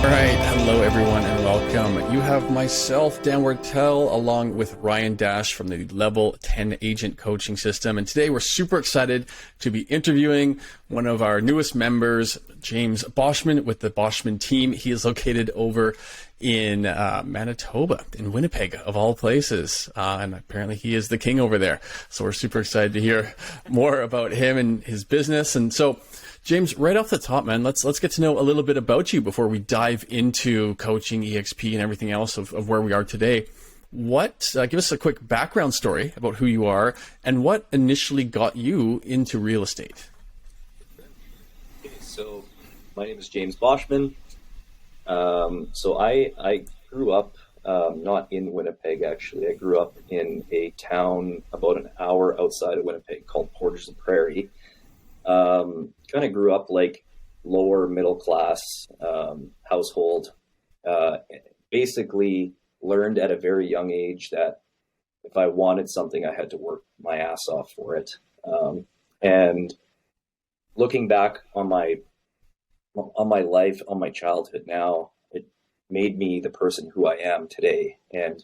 right, hello everyone and welcome. You have myself, Dan Wartell, along with Ryan Dash from the Level 10 Agent Coaching System. And today we're super excited to be interviewing one of our newest members, James Boschman with the Boschman team. He is located over in Manitoba, in Winnipeg, of all places. And apparently he is the king over there. So we're super excited to hear more about him and his business. And so, James, right off the top, man, let's get to know a little bit about you before we dive into coaching, EXP, and everything else of where we are today. Give us a quick background story about who you are and what initially got you into real estate. Okay, so my name is James Boschman. So I grew up not in Winnipeg, actually. I grew up in a town about an hour outside of Winnipeg called Portage la Prairie. Kind of grew up like lower middle class household. Basically learned at a very young age that if I wanted something, I had to work my ass off for it. And looking back on my life, on my childhood now, it made me the person who I am today, and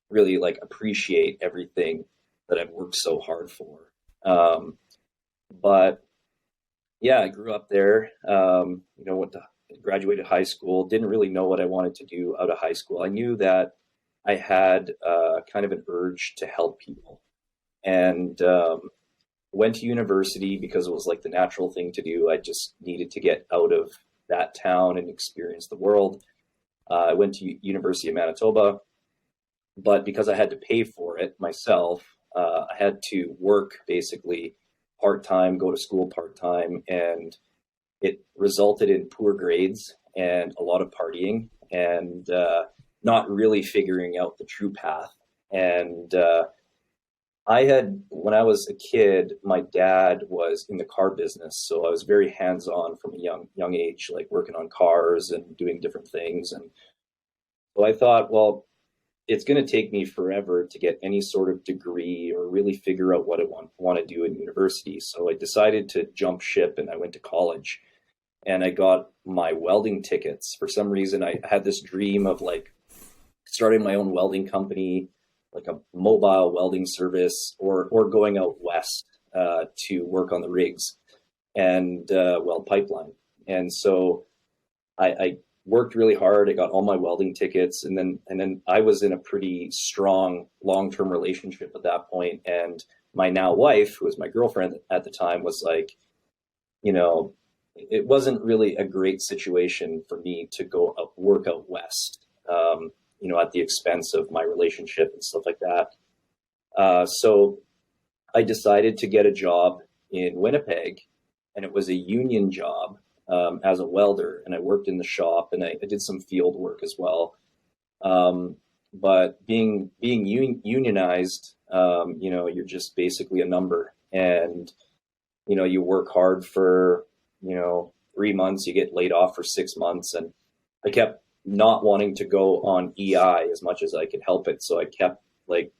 really like appreciate everything that I've worked so hard for. But yeah, I grew up there, graduated high school, didn't really know what I wanted to do out of high school. I knew that I had kind of an urge to help people, and went to university because it was like the natural thing to do. I just needed to get out of that town and experience the world. I went to University of Manitoba, but because I had to pay for it myself, I had to work basically part-time, go to school part-time, and it resulted in poor grades and a lot of partying and not really figuring out the true path. And when I was a kid, my dad was in the car business, so I was very hands-on from a young age, like working on cars and doing different things. And so I thought, well, it's going to take me forever to get any sort of degree or really figure out what I want to do in university. So I decided to jump ship, and I went to college, and I got my welding tickets. For some reason, I had this dream of like starting my own welding company, like a mobile welding service, or going out west to work on the rigs and weld pipeline. And so I worked really hard. I got all my welding tickets, and then I was in a pretty strong long-term relationship at that point. And my now wife, who was my girlfriend at the time, was like, it wasn't really a great situation for me to go work out west, at the expense of my relationship and stuff like that. So I decided to get a job in Winnipeg, and it was a union job. As a welder, and I worked in the shop, and I did some field work as well. But being unionized, you're just basically a number, and you work hard for 3 months, you get laid off for 6 months, and I kept not wanting to go on EI as much as I could help it, so I kept like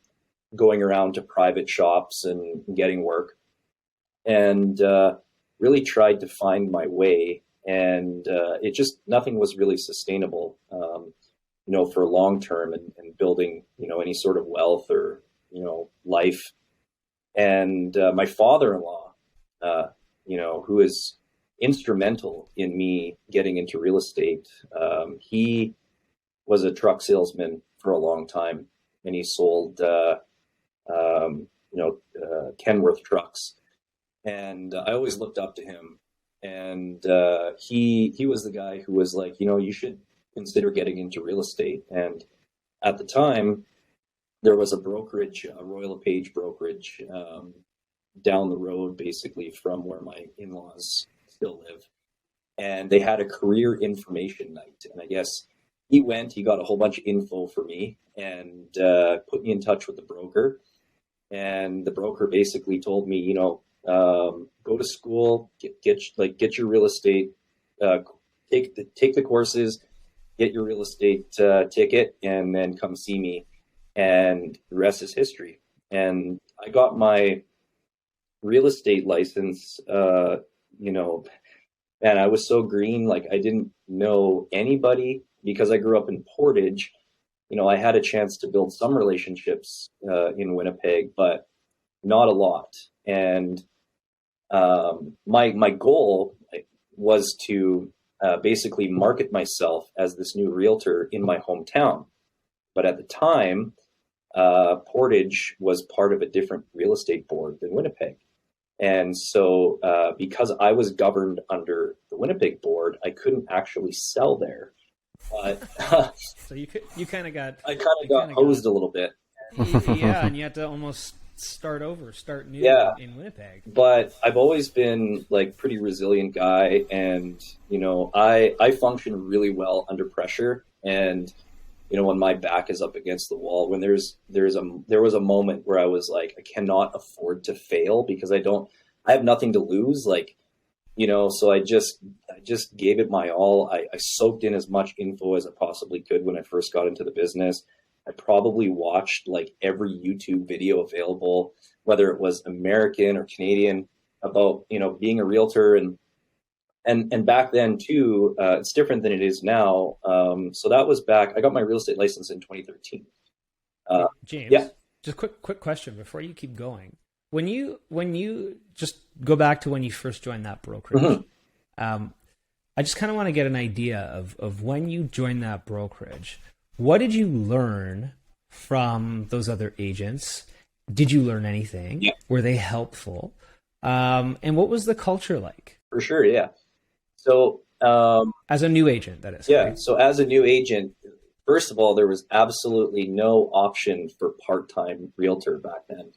going around to private shops and getting work, and really tried to find my way, and nothing was really sustainable, for long term and building, any sort of wealth or, life. And my father-in-law, who is instrumental in me getting into real estate, he was a truck salesman for a long time, and he sold, Kenworth trucks. And I always looked up to him, and he was the guy who was like, you should consider getting into real estate. And at the time, there was a brokerage, a Royal LePage brokerage, down the road, basically from where my in-laws still live, and they had a career information night. And I guess he got a whole bunch of info for me, and put me in touch with the broker. And the broker basically told me, go to school, get your real estate, take the courses, get your real estate ticket, and then come see me. And the rest is history. And I got my real estate license, and I was so green, like I didn't know anybody because I grew up in Portage, I had a chance to build some relationships in Winnipeg, but not a lot. And my goal was to basically market myself as this new realtor in my hometown. But at the time, Portage was part of a different real estate board than Winnipeg. And so because I was governed under the Winnipeg board, I couldn't actually sell there. But so I kind of got hosed a little bit. Yeah, and you had to almost start new in Winnipeg. But I've always been like pretty resilient guy, and I function really well under pressure. And when my back is up against the wall, when there was a moment where I was like, I cannot afford to fail because I have nothing to lose. So I just gave it my all. I soaked in as much info as I possibly could when I first got into the business. I probably watched like every YouTube video available, whether it was American or Canadian, about, being a realtor. And back then too, it's different than it is now. So that was back, I got my real estate license in 2013. James, yeah. Just quick question before you keep going. When you just go back to when you first joined that brokerage, mm-hmm. I just kind of want to get an idea of when you joined that brokerage. What did you learn from those other agents? Did you learn anything? Yeah. Were they helpful? And what was the culture like? For sure, yeah. So as a new agent, that is. Yeah. Right? So as a new agent, first of all, there was absolutely no option for part-time realtor back then.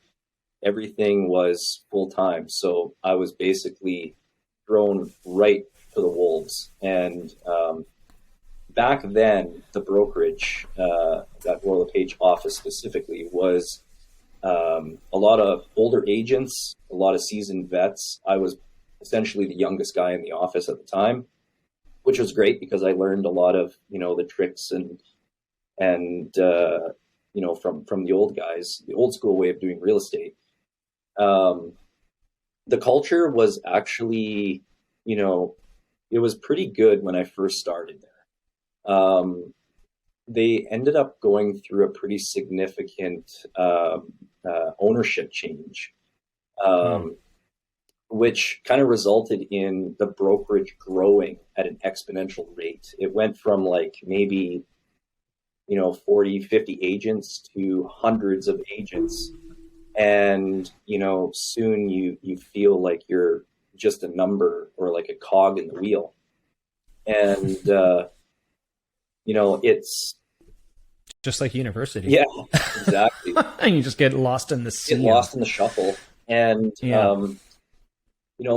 Everything was full-time. So I was basically thrown right to the wolves. And back then, the brokerage, that Royal LePage office specifically, was a lot of older agents, a lot of seasoned vets. I was essentially the youngest guy in the office at the time, which was great because I learned a lot of, the tricks and from the old guys, the old school way of doing real estate. The culture was actually, it was pretty good when I first started there. They ended up going through a pretty significant ownership change, which kind of resulted in the brokerage growing at an exponential rate. It went from like maybe, 40, 50 agents to hundreds of agents. And, soon you feel like you're just a number or like a cog in the wheel. And, it's just like university. Yeah, exactly. And you just get lost in the sea. Get lost in the shuffle. And,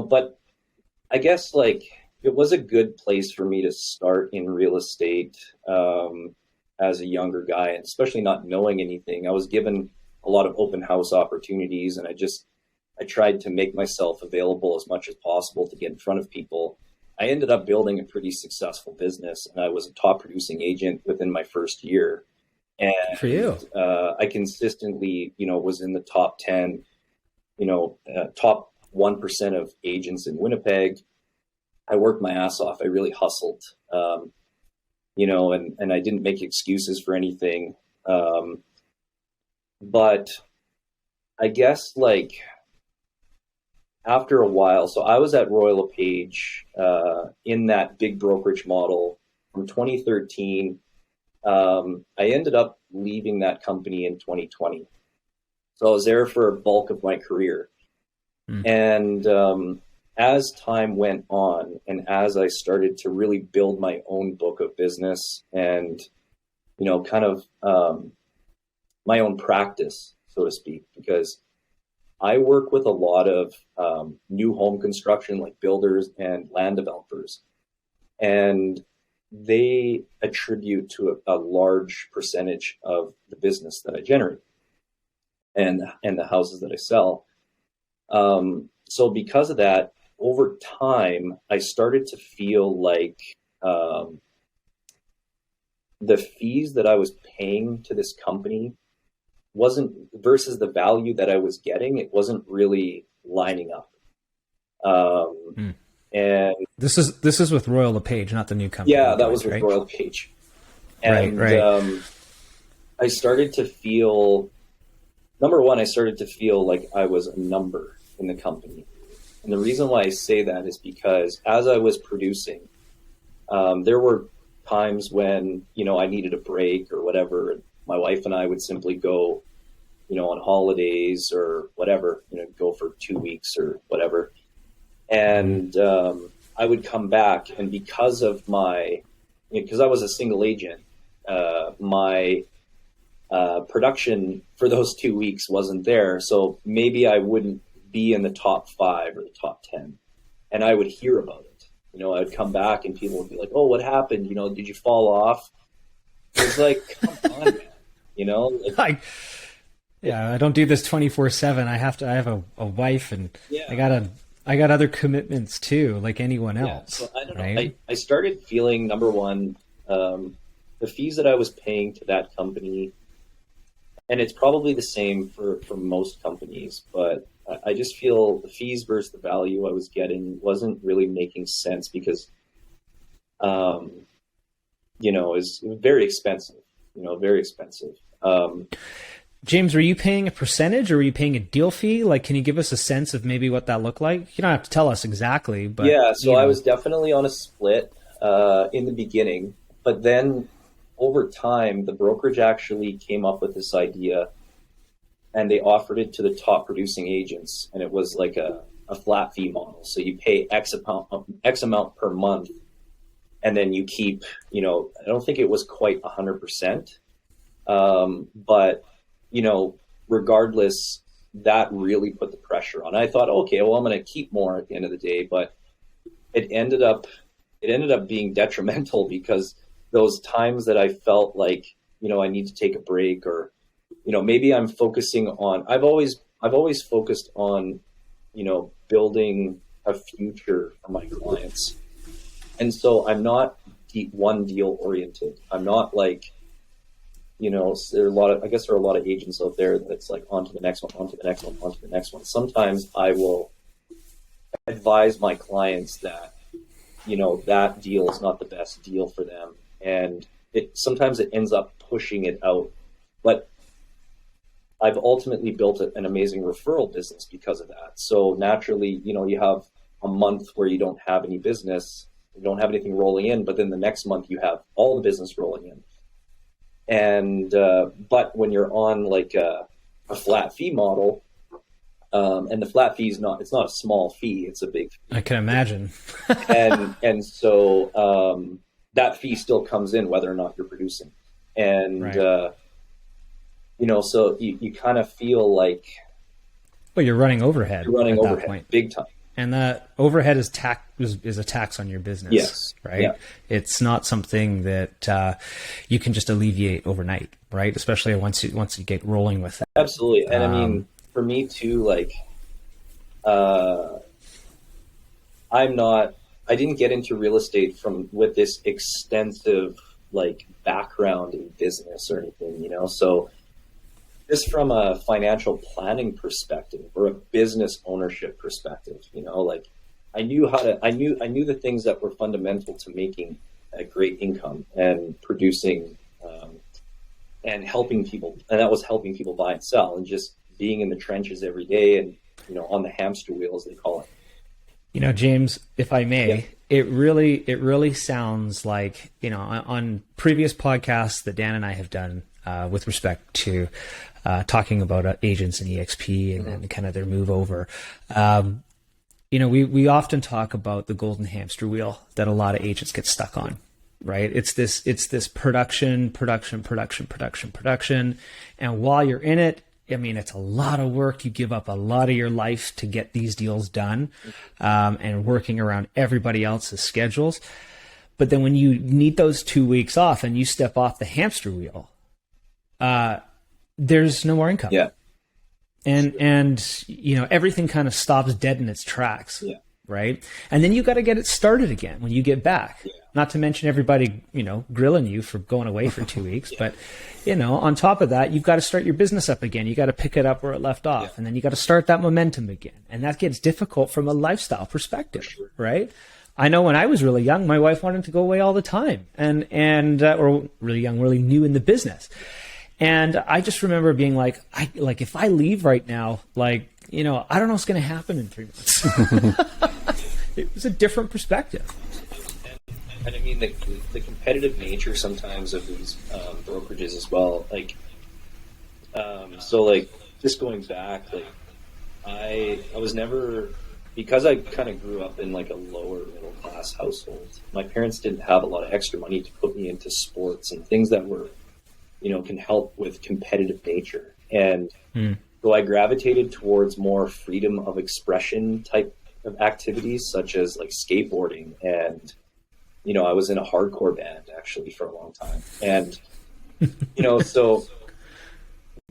but I guess like it was a good place for me to start in real estate as a younger guy, and especially not knowing anything. I was given a lot of open house opportunities, and I tried to make myself available as much as possible to get in front of people. I ended up building a pretty successful business, and I was a top producing agent within my first year. And for you, I consistently, was in the top 10, top 1% of agents in Winnipeg. I worked my ass off. I really hustled, and I didn't make excuses for anything. But I guess like after a while, so I was at Royal LePage in that big brokerage model from 2013. I ended up leaving that company in 2020. So I was there for a bulk of my career. And as time went on, and as I started to really build my own book of business and, kind of my own practice, so to speak, because I work with a lot of new home construction, like builders and land developers, and they attribute to a large percentage of the business that I generate and the houses that I sell. So because of that, over time, I started to feel like the fees that I was paying to this company wasn't versus the value that I was getting. It wasn't really lining up. And this is with Royal LePage, not the new company. Yeah, that was with right? Royal LePage. And Right. I started to feel, number one, I started to feel like I was a number in the company. And the reason why I say that is because as I was producing, there were times when, I needed a break or whatever. And my wife and I would simply go, on holidays or whatever, go for 2 weeks or whatever. And I would come back, and because I was a single agent, my production for those 2 weeks wasn't there. So maybe I wouldn't be in the top 5 or the top 10. And I would hear about it. I would come back and people would be like, "Oh, what happened? Did you fall off?" It was like, come on, man. Yeah, I don't do this 24/7. I have a wife, and Yeah. I got other commitments too, like anyone Yeah. else. So I don't know. Right? I started feeling, number one, the fees that I was paying to that company, and it's probably the same for most companies, but I just feel the fees versus the value I was getting wasn't really making sense because, it's very expensive, very expensive. James, were you paying a percentage or were you paying a deal fee? Like, can you give us a sense of maybe what that looked like? You don't have to tell us exactly, but yeah, so I was definitely on a split in the beginning, but then over time, the brokerage actually came up with this idea and they offered it to the top producing agents. And it was like a flat fee model. So you pay X amount per month, and then you keep, I don't think it was quite 100%. But, regardless, that really put the pressure on. I thought, okay, well, I'm going to keep more at the end of the day, but it ended up being detrimental because those times that I felt like, I need to take a break, or, maybe I'm focusing on, I've always focused on, building a future for my clients. And so I'm not one deal oriented. I'm not like, there are a lot of agents out there that's like on to the next one, on to the next one, on to the next one. Sometimes I will advise my clients that, that deal is not the best deal for them. And sometimes it ends up pushing it out. But I've ultimately built an amazing referral business because of that. So naturally, you have a month where you don't have any business, you don't have anything rolling in, but then the next month you have all the business rolling in. And but when you're on like a flat fee model, and the flat fee it's not a small fee, it's a big fee. I can imagine. and so that fee still comes in whether or not you're producing. And Right. So you kind of feel like Well, you're running overhead you're running at overhead that point. big time. And that overhead is a tax on your business. Yes. Right. Yeah. It's not something that you can just alleviate overnight, right? Especially once you get rolling with that. Absolutely. And I mean, for me too, like, I didn't get into real estate with this extensive like background in business or anything, so just from a financial planning perspective or a business ownership perspective, like I knew the things that were fundamental to making a great income and producing, and helping people. And that was helping people buy and sell and just being in the trenches every day and, on the hamster wheel, as they call it. James, if I may, Yeah. it really sounds like, on previous podcasts that Dan and I have done with respect to talking about agents and EXP and kind of their move over. We often talk about the golden hamster wheel that a lot of agents get stuck on, right? It's this production. And while you're in it, I mean, it's a lot of work. You give up a lot of your life to get these deals done, and working around everybody else's schedules. But then when you need those 2 weeks off and you step off the hamster wheel, there's no more income. Yeah. And everything kind of stops dead in its tracks. Yeah. Right. And then you got to get it started again when you get back. Yeah. Not to mention everybody, grilling you for going away for 2 weeks. But, on top of that, you've got to start your business up again. You got to pick it up where it left off. Yeah. And then you got to start that momentum again. And that gets difficult from a lifestyle perspective. For sure. Right. I know when I was really young, my wife wanted to go away all the time, or really young, really new in the business. And I just remember being like, if I leave right now, like, I don't know what's going to happen in 3 months. It was a different perspective. And I mean, the competitive nature sometimes of these brokerages as well. Like, so like just going back, like I was never, because I kind of grew up in like a lower middle class household. My parents didn't have a lot of extra money to put me into sports and things that were, can help with competitive nature. And so I gravitated towards more freedom of expression type of activities, such as like skateboarding. And, I was in a hardcore band actually for a long time. And, so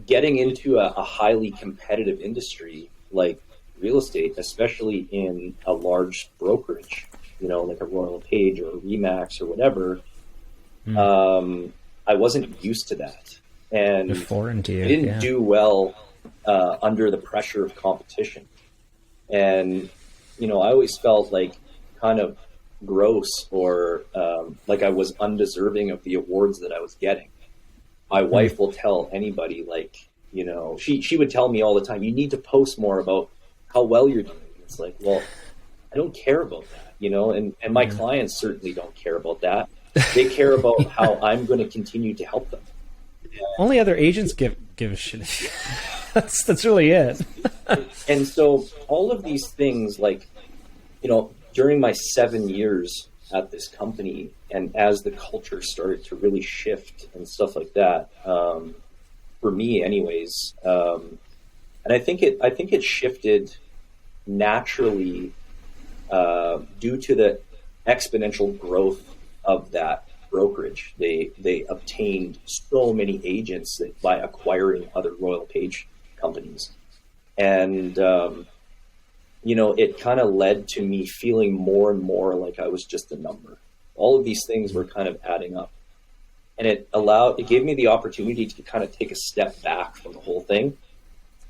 getting into a highly competitive industry like real estate, especially in a large brokerage, like a Royal LePage or a Remax or whatever, I wasn't used to that. And foreign to you. I didn't do well under the pressure of competition. And, I always felt like kind of gross or like I was undeserving of the awards that I was getting. My wife will tell anybody, like, she would tell me all the time, you need to post more about how well you're doing. It's like, well, I don't care about that, and my clients certainly don't care about that. They care about how I'm going to continue to help them. Only other agents give a shit. That's really it. And so all of these things, like, during my 7 years at this company, and as the culture started to really shift and stuff like that, for me anyways, and I think it shifted naturally due to the exponential growth of that brokerage. They obtained so many agents by acquiring other Royal LePage companies. And, it kind of led to me feeling more and more like I was just a number. All of these things were kind of adding up. And it gave me the opportunity to kind of take a step back from the whole thing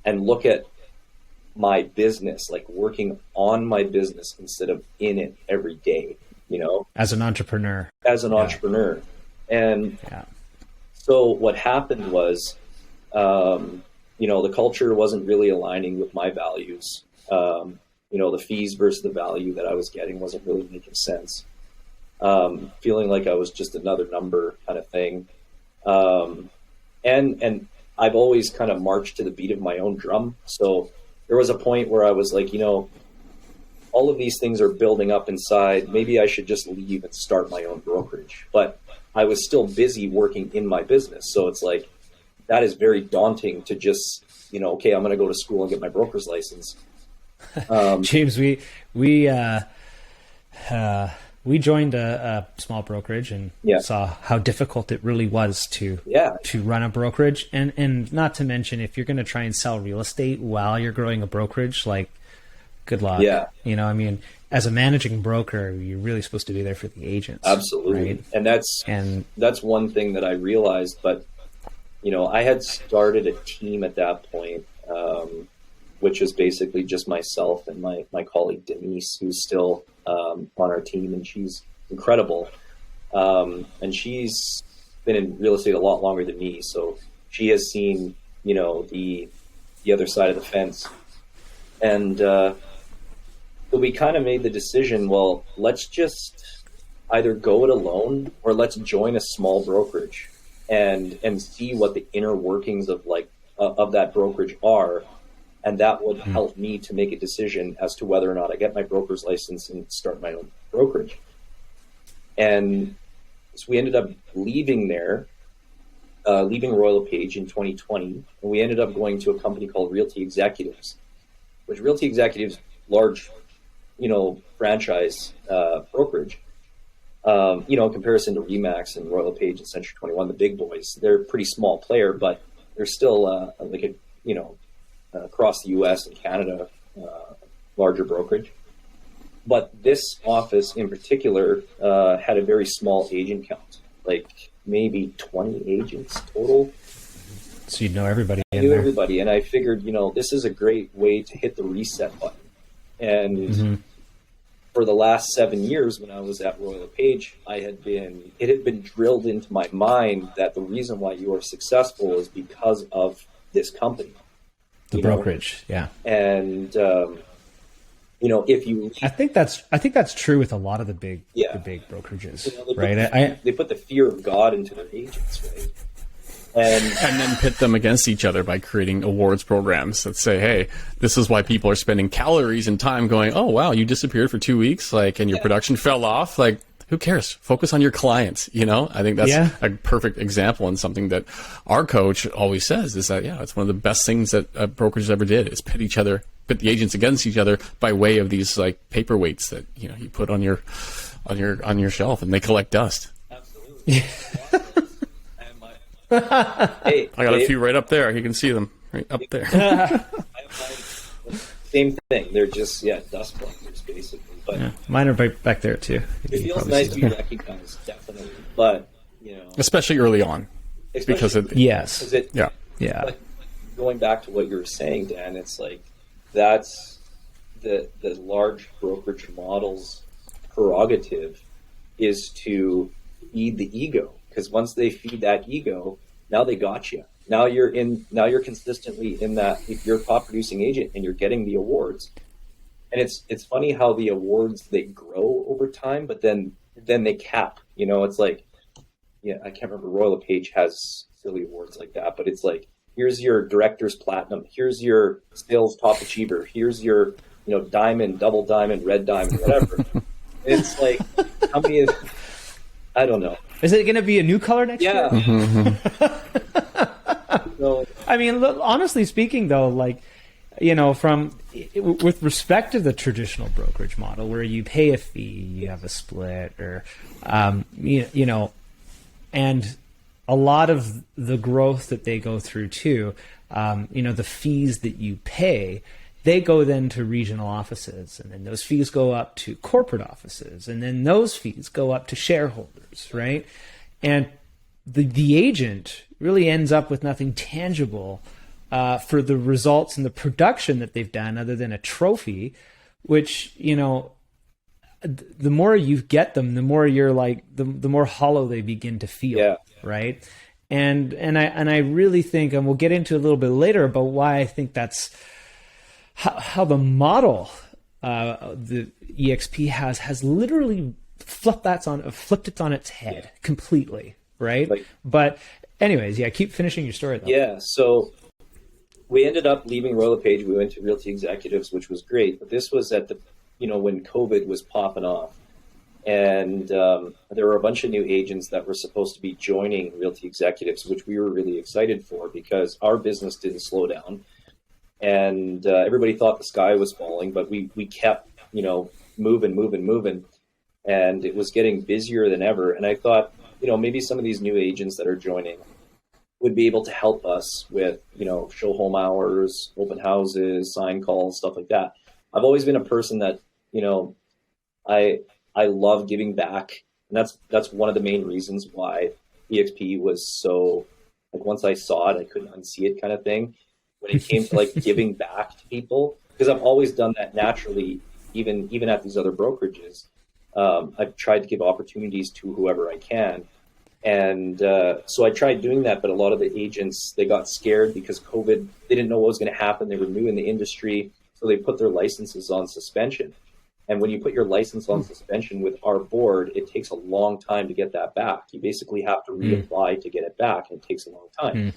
and look at my business, like working on my business instead of in it every day, As an entrepreneur. And so what happened was, the culture wasn't really aligning with my values. The fees versus the value that I was getting wasn't really making sense. Feeling like I was just another number kind of thing. And I've always kind of marched to the beat of my own drum. So there was a point where I was like, all of these things are building up inside. Maybe I should just leave and start my own brokerage. But I was still busy working in my business. So it's like, that is very daunting to just, okay, I'm going to go to school and get my broker's license. James, we joined a small brokerage and saw how difficult it really was to run a brokerage. And not to mention, if you're going to try and sell real estate while you're growing a brokerage, like, good luck. Yeah. As a managing broker, you're really supposed to be there for the agents. Absolutely. Right? And that's one thing that I realized, but I had started a team at that point, which was basically just myself and my colleague Denise, who's still on our team, and she's incredible. And she's been in real estate a lot longer than me, so she has seen, the other side of the fence. And so we kind of made the decision, well, let's just either go it alone or let's join a small brokerage and see what the inner workings of that brokerage are. And that would help me to make a decision as to whether or not I get my broker's license and start my own brokerage. And so we ended up leaving Royal LePage in 2020. And we ended up going to a company called Realty Executives, which Realty Executives, large, franchise brokerage. In comparison to Remax and Royal LePage and Century 21, the big boys, they're a pretty small player, but they're still across the U.S. and Canada, larger brokerage. But this office in particular had a very small agent count, like maybe 20 agents total. So you'd know everybody. I knew everybody, and I figured, this is a great way to hit the reset button. And for the last 7 years when I was at Royal LePage, it had been drilled into my mind that the reason why you are successful is because of this company. The brokerage, yeah. And if you, I think that's true with a lot of the big brokerages, right? They put the fear of God into their agents, right? And then pit them against each other by creating awards programs that say, hey, this is why people are spending calories and time going, oh, wow, you disappeared for 2 weeks, and your production fell off. Like, who cares? Focus on your clients, I think that's a perfect example, and something that our coach always says is that, it's one of the best things that brokers ever did is pit the agents against each other by way of these paperweights that, you put on your shelf, and they collect dust. Absolutely. Hey, I got a few right up there. You can see them right up there. Same thing. They're just dust collectors basically. But mine are back there too. It feels nice to be recognized, definitely. But especially early on, because But going back to what you were saying, Dan, it's that's the large brokerage model's prerogative is to feed the ego. Because once they feed that ego, now they got you. Now you're consistently in that. If you're a top producing agent and you're getting the awards, and it's funny how the awards, they grow over time, but then they cap. It's I can't remember. Royal LePage has silly awards like that, but it's here's your director's platinum, here's your sales top achiever, here's your diamond, double diamond, red diamond, whatever. It's how many? I don't know. Is it going to be a new color next year? So, I mean, look, honestly speaking, though, with respect to the traditional brokerage model, where you pay a fee, you have a split, or and a lot of the growth that they go through too, the fees that you pay, they go then to regional offices, and then those fees go up to corporate offices, and then those fees go up to shareholders, right? And the agent really ends up with nothing tangible for the results and the production that they've done, other than a trophy, which, the more you get them, the more you're the more hollow they begin to feel, right? And I really think, and we'll get into a little bit later about why I think that's how the model the EXP has literally flipped it on its head completely, right? But anyways, keep finishing your story though. Yeah, so we ended up leaving Royal LePage. We went to Realty Executives, which was great, but this was at the when COVID was popping off, and there were a bunch of new agents that were supposed to be joining Realty Executives, which we were really excited for because our business didn't slow down. And everybody thought the sky was falling, but we kept, moving. And it was getting busier than ever. And I thought, maybe some of these new agents that are joining would be able to help us with, show home hours, open houses, sign calls, stuff like that. I've always been a person that, I love giving back. And that's one of the main reasons why EXP was so, once I saw it, I couldn't unsee it kind of thing. When it came to giving back to people, because I've always done that naturally, even at these other brokerages. I've tried to give opportunities to whoever I can. And so I tried doing that, but a lot of the agents, they got scared because COVID, they didn't know what was going to happen. They were new in the industry, so they put their licenses on suspension. And when you put your license on suspension with our board, it takes a long time to get that back. You basically have to reapply to get it back, and it takes a long time.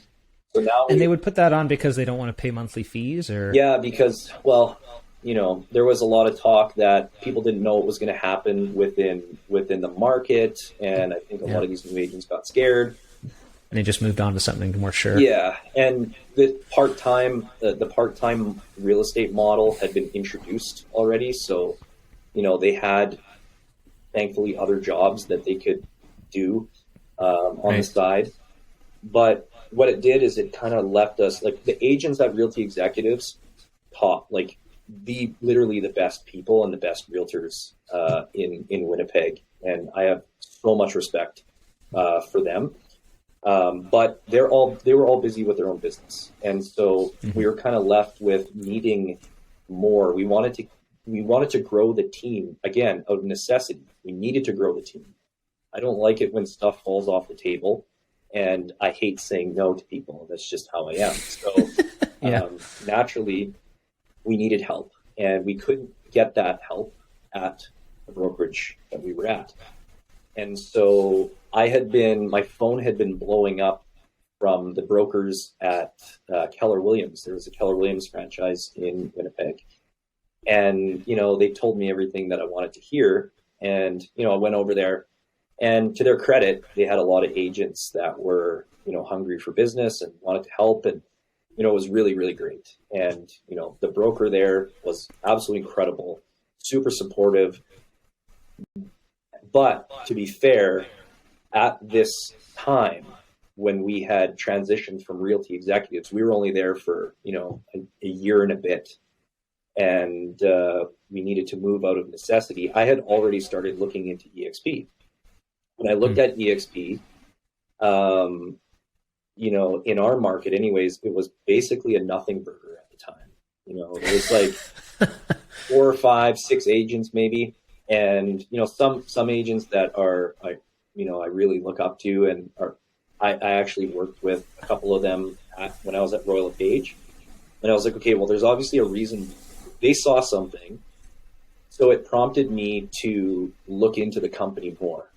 So now they would put that on because they don't want to pay monthly fees, or because there was a lot of talk that people didn't know what was going to happen within the market, and I think a lot of these new agents got scared, and they just moved on to something more sure. Yeah, and the part-time real estate model had been introduced already, so they had thankfully other jobs that they could do on the side, but what it did is it kind of left us, the agents at Realty Executives taught literally the best people and the best realtors in Winnipeg, and I have so much respect for them. But they were all busy with their own business, and so we were kind of left with needing more. We wanted to we wanted to grow the team again out of necessity. We needed to grow the team. I don't like it when stuff falls off the table, and I hate saying no to people. That's just how I am. So naturally, we needed help, and we couldn't get that help at the brokerage that we were at. And so my phone had been blowing up from the brokers at Keller Williams. There was a Keller Williams franchise in Winnipeg. And, they told me everything that I wanted to hear. And, I went over there, and to their credit, they had a lot of agents that were, hungry for business and wanted to help. And, it was really, really great. And, the broker there was absolutely incredible, super supportive. But to be fair, at this time, when we had transitioned from realty executives, we were only there for, a year and a bit. And we needed to move out of necessity. I had already started looking into EXP. When I looked at EXP, in our market anyways, it was basically a nothing burger at the time. It was like 4 or 5, 6 agents maybe. And, some agents that I really look up to, and I actually worked with a couple of them when I was at Royal LePage. And I was like, okay, well, there's obviously a reason. They saw something. So it prompted me to look into the company more.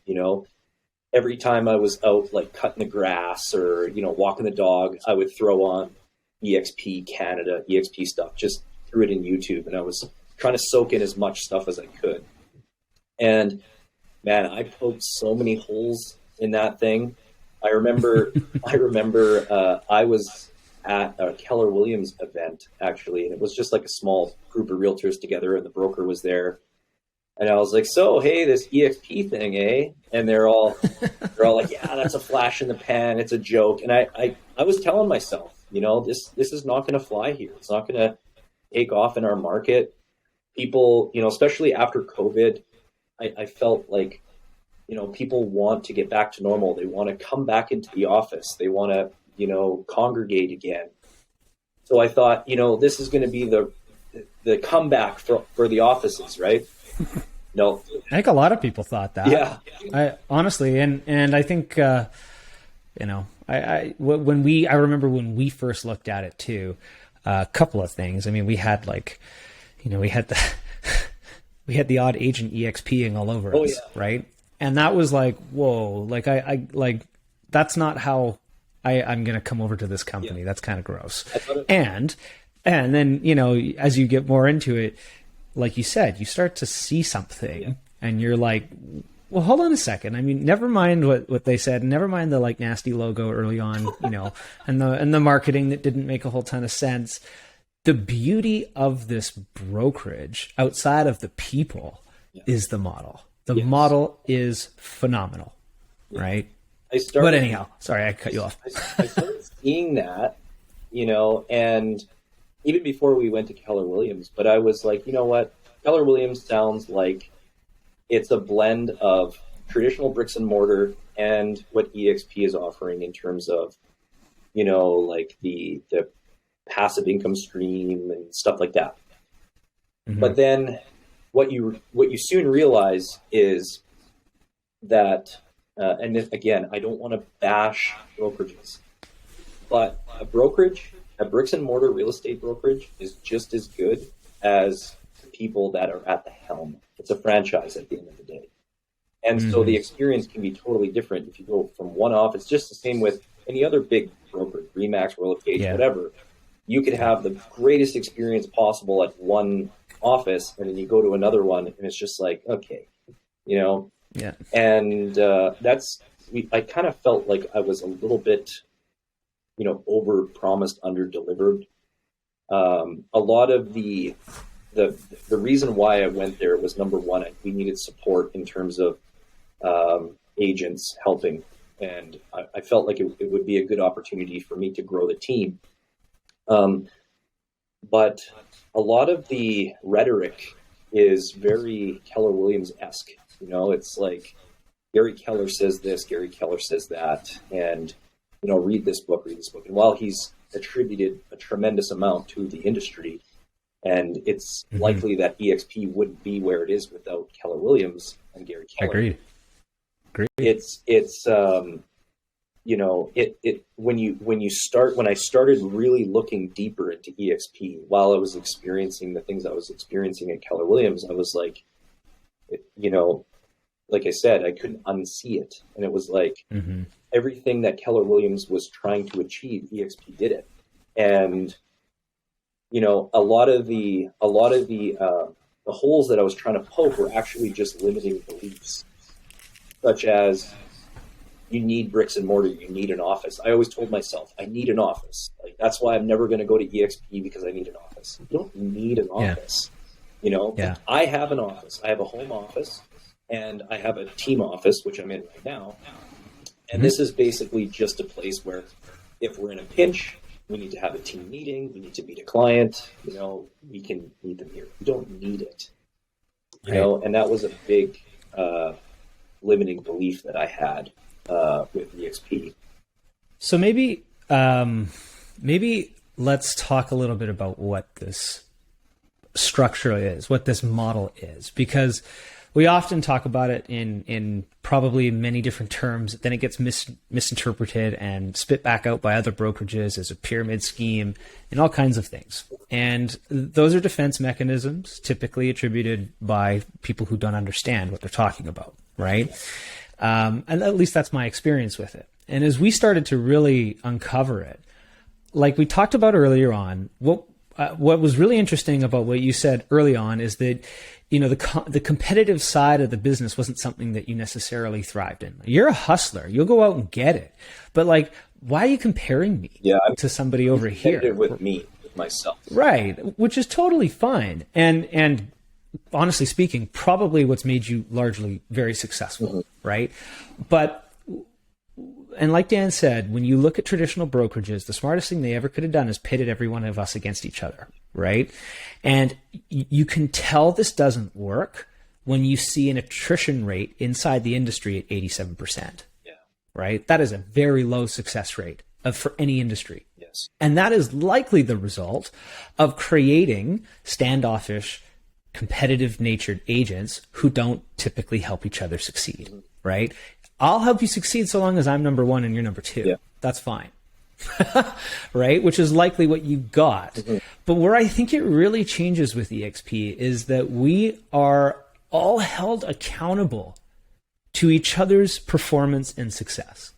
Every time I was out, like cutting the grass or, walking the dog, I would throw on EXP Canada, EXP stuff, just threw it in YouTube. And I was trying to soak in as much stuff as I could. And man, I poked so many holes in that thing. I remember I was at a Keller Williams event actually, and it was just like a small group of realtors together, and the broker was there. And I was like, so, hey, this EXP thing, eh? And they're all like, yeah, that's a flash in the pan. It's a joke. And I was telling myself, this is not going to fly here. It's not going to take off in our market. People, especially after COVID, I felt like, people want to get back to normal. They want to come back into the office. They want to, congregate again. So I thought, this is going to be the comeback for the offices, right? No, I think a lot of people thought that. Yeah, I honestly, and I think, I remember when we first looked at it too, a couple of things. I mean, we had we had the odd agent EXPing all over us, right? And that was like, whoa, like I that's not how I'm going to come over to this company. Yeah. That's kind of gross. And then, as you get more into it, like you said, you start to see something and you're like, well, hold on a second. I mean, never mind what they said. Never mind the like nasty logo early on, and the marketing that didn't make a whole ton of sense. The beauty of this brokerage outside of the people is the model. The model is phenomenal, right? But anyhow, sorry, I cut you off. I started seeing that, and even before we went to Keller Williams, but I was like, you know what? Keller Williams sounds like it's a blend of traditional bricks and mortar and what EXP is offering in terms of, like the passive income stream and stuff like that. Mm-hmm. But then what you soon realize is that, and this, again, I don't want to bash brokerages, but a bricks and mortar real estate brokerage is just as good as the people that are at the helm. It's a franchise at the end of the day. And so the experience can be totally different if you go from one off. It's just the same with any other big broker, Remax, Royal LePage, whatever. You could have the greatest experience possible at one office, and then you go to another one, and it's just like, okay, Yeah. And I kind of felt like I was a little bit, over promised, under delivered. A lot of the reason why I went there was, number one, we needed support in terms of agents helping. And I felt like it would be a good opportunity for me to grow the team. But a lot of the rhetoric is very Keller Williams-esque. It's like Gary Keller says this, Gary Keller says that, and, read this book. And while he's attributed a tremendous amount to the industry, And it's likely that EXP wouldn't be where it is without Keller Williams and Gary Keller. Agreed. It's you know, when I started really looking deeper into EXP while I was experiencing the things I was experiencing at Keller Williams, I was like, you know, like I said, I couldn't unsee it. And it was like everything that Keller Williams was trying to achieve, EXP did it. And, you know, a lot of the holes that I was trying to poke were actually just limiting beliefs, such as you need bricks and mortar, you need an office. I always told myself, I need an office. Like, that's why I'm never going to go to EXP, because I need an office. You don't need an office. You know, I have an office. I have a home office and I have a team office, which I'm in right now. And this is basically just a place where if we're in a pinch, we need to have a team meeting, we need to meet a client, you know, we can meet them here. We don't need it, you know, and that was a big limiting belief that I had with EXP. So maybe let's talk a little bit about what this structure is, what this model is, because we often talk about it in probably many different terms. Then it gets misinterpreted and spit back out by other brokerages as a pyramid scheme and all kinds of things. And those are defense mechanisms typically attributed by people who don't understand what they're talking about, right? And at least that's my experience with it. And as we started to really uncover it, like we talked about earlier on, what was really interesting about what you said early on is that, you know, the competitive side of the business wasn't something that you necessarily thrived in. You're a hustler. You'll go out and get it. But like, why are you comparing me to somebody over here? With me, with myself. Right. Which is totally fine. And honestly speaking, probably what's made you largely very successful. Right. But, and like Dan said, when you look at traditional brokerages, the smartest thing they ever could have done is pitted every one of us against each other, right? And you can tell this doesn't work when you see an attrition rate inside the industry at 87%, right? That is a very low success rate for any industry. Yes. And that is likely the result of creating standoffish, competitive natured agents who don't typically help each other succeed, right? I'll help you succeed so long as I'm number one and you're number two. Yeah. That's fine. Right? Which is likely what you got. But where I think it really changes with EXP is that we are all held accountable to each other's performance and success.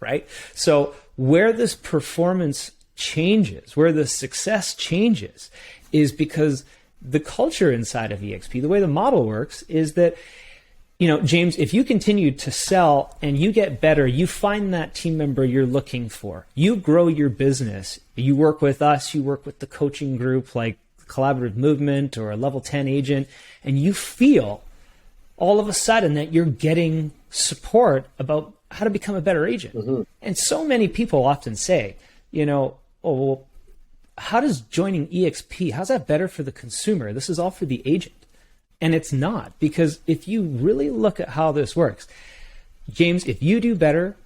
Right? So where this performance changes, where the success changes, is because the culture inside of EXP, the way the model works, is that, you know, James, if you continue to sell and you get better, you find that team member you're looking for, you grow your business, you work with us, you work with the coaching group like Collaborative Movement or a level 10 agent, and you feel all of a sudden that you're getting support about how to become a better agent. And so many people often say, you know, oh, well, how does joining EXP, how's that better for the consumer? This is all for the agent. And it's not, because if you really look at how this works, James, if you do better,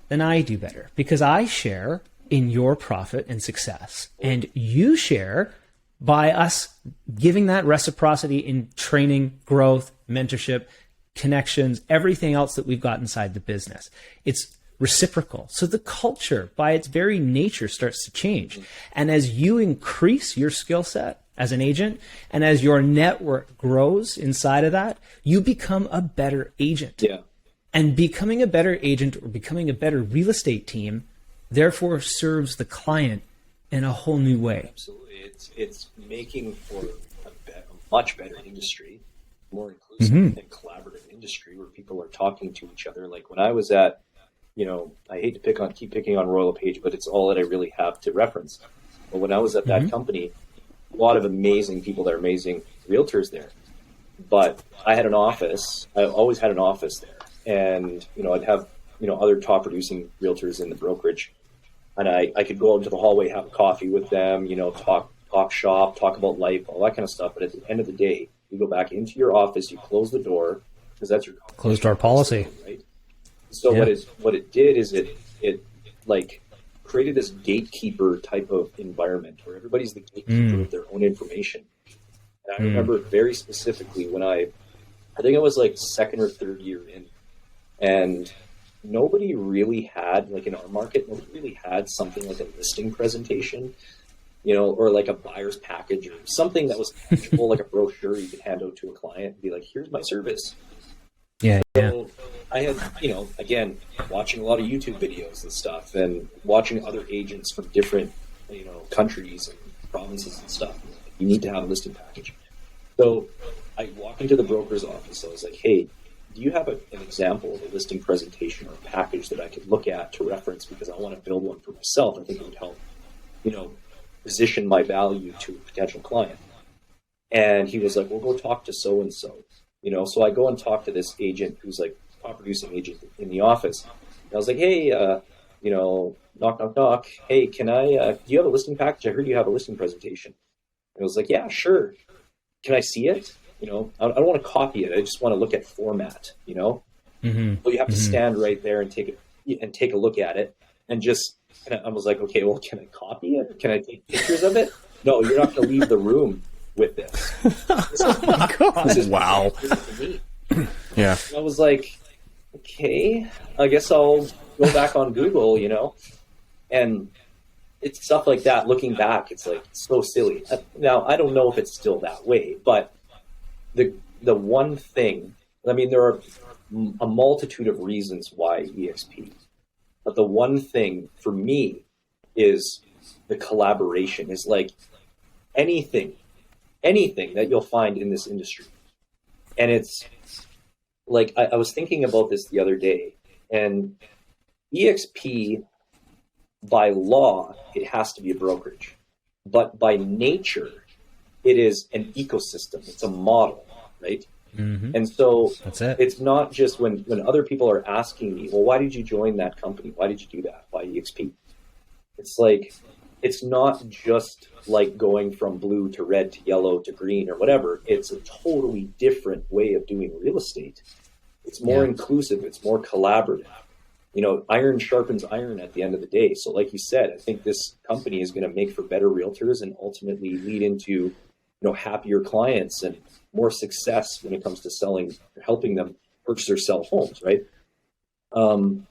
then I do better, because I share in your profit and success, and you share by us giving that reciprocity in training, growth, mentorship, connections, everything else that we've got inside the business. It's reciprocal. So the culture by its very nature starts to change. And as you increase your skill set as an agent, and as your network grows inside of that, you become a better agent. Yeah. And becoming a better agent or becoming a better real estate team, therefore serves the client in a whole new way. Absolutely. It's making for a much better industry, more inclusive and collaborative industry where people are talking to each other. Like when I was at, you know, I hate to keep picking on Royal LePage, but it's all that I really have to reference. But when I was at that company, a lot of amazing people that are amazing realtors there. But I had an office. I always had an office there. And, you know, I'd have, you know, other top producing realtors in the brokerage. And I could go out into the hallway, have coffee with them, you know, talk shop, talk about life, all that kind of stuff. But at the end of the day, you go back into your office, you close the door, because that's your closed door policy. Right? So what it did is it like created this gatekeeper type of environment where everybody's the gatekeeper of their own information. And I remember very specifically when I think it was like second or third year in, and nobody really had, like in our market, nobody really had something like a listing presentation, you know, or like a buyer's package or something that was tangible, like a brochure you could hand out to a client and be like, here's my service. Yeah. So I had, you know, again, watching a lot of YouTube videos and stuff and watching other agents from different, you know, countries and provinces and stuff. You need to have a listing package. So I walked into the broker's office. I was like, hey, do you have an example of a listing presentation or a package that I could look at to reference, because I want to build one for myself? I think it would help, you know, position my value to a potential client. And he was like, well, go talk to so-and-so. You know, so I go and talk to this agent who's like top producing agent in the office. And I was like, hey, you know, knock, knock, knock. Hey, do you have a listing package? I heard you have a listing presentation. And I was like, yeah, sure. Can I see it? You know, I don't want to copy it. I just want to look at format, you know? But you have to stand right there and take a look at it. And just, and I was like, okay, well, can I copy it? Can I take pictures of it? No, you're not going to leave the room with this. Oh my God. Wow. Yeah. And I was like, okay, I guess I'll go back on Google, you know? And it's stuff like that. Looking back, it's like so silly. Now, I don't know if it's still that way, but the one thing, I mean, there are a multitude of reasons why EXP, but the one thing for me is the collaboration. Is like anything that you'll find in this industry. And it's like, I was thinking about this the other day, and EXP, by law, it has to be a brokerage. But by nature, it is an ecosystem. It's a model, right? And so that's it. It's not just when other people are asking me, well, why did you join that company? Why did you do that? Why EXP? It's like, it's not just like going from blue to red to yellow to green or whatever. It's a totally different way of doing real estate. It's more inclusive. It's more collaborative. You know, iron sharpens iron at the end of the day. So like you said, I think this company is going to make for better realtors and ultimately lead into, you know, happier clients and more success when it comes to selling, helping them purchase or sell homes, right? And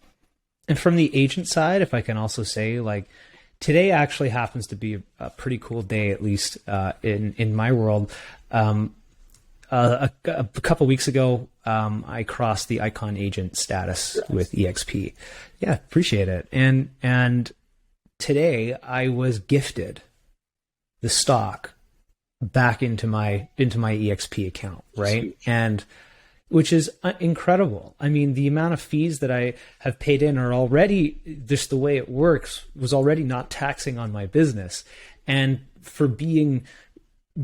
from the agent side, if I can also say, like, today actually happens to be a pretty cool day, at least in my world. A couple weeks ago, I crossed the Icon agent status with EXP. Yeah, appreciate it. And today I was gifted the stock back into my EXP account, right? And which is incredible. I mean, the amount of fees that I have paid in are already, just the way it works, was already not taxing on my business. And for being